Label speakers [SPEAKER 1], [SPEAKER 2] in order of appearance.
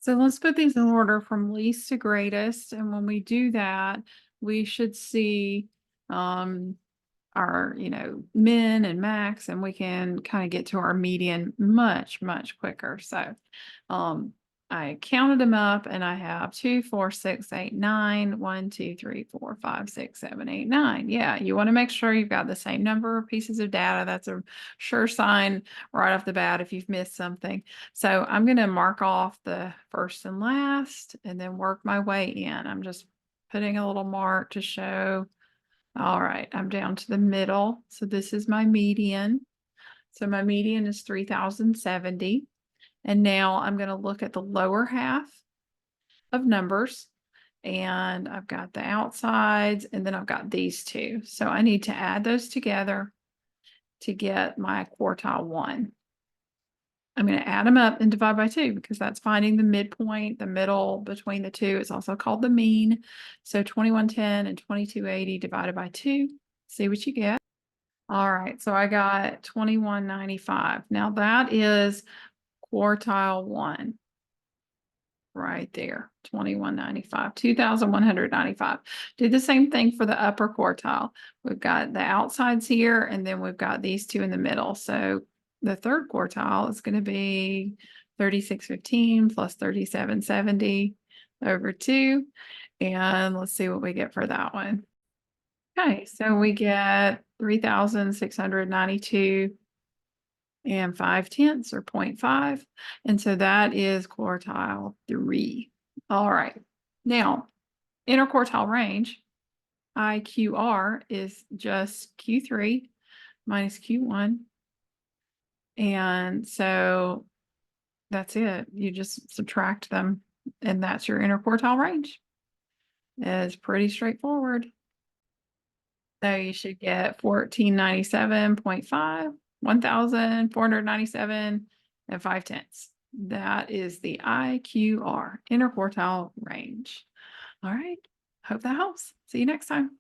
[SPEAKER 1] So let's put these in order from least to greatest. And when we do that, we should see our, min and max, and we can kind of get to our median much, much quicker. So um, I counted them up and I have 2, 4, 6, 8, 9, 1, 2, 3, 4, 5, 6, 7, 8, 9. Yeah, you want to make sure you've got the same number of pieces of data. That's a sure sign right off the bat if you've missed something. So I'm going to mark off the first and last and then work my way in. I'm just putting a little mark to show. All right, I'm down to the middle. So this is my median. So my median is 3,070. And now I'm going to look at the lower half of numbers. And I've got the outsides, and then I've got these two. So I need to add those together to get my quartile 1. I'm going to add them up and divide by 2 because that's finding the midpoint, the middle between the two. It's also called the mean. So 2110 and 2280 divided by 2. See what you get. All right, so I got 2195. Now that is quartile 1 right there, 2195, 2,195. Do the same thing for the upper quartile. We've got the outsides here, and then we've got these two in the middle. So the third quartile is going to be 3615 plus 3770 over 2. And let's see what we get for that one. Okay, so we get 3,692 and 5/10 or 0.5. And so that is quartile 3. All right. Now, interquartile range, IQR, is just Q3 minus Q1. And so that's it. You just subtract them, and that's your interquartile range. It's pretty straightforward. So you should get 1497.5, 1,497 and 5/10. That is the IQR, interquartile range. All right. Hope that helps. See you next time.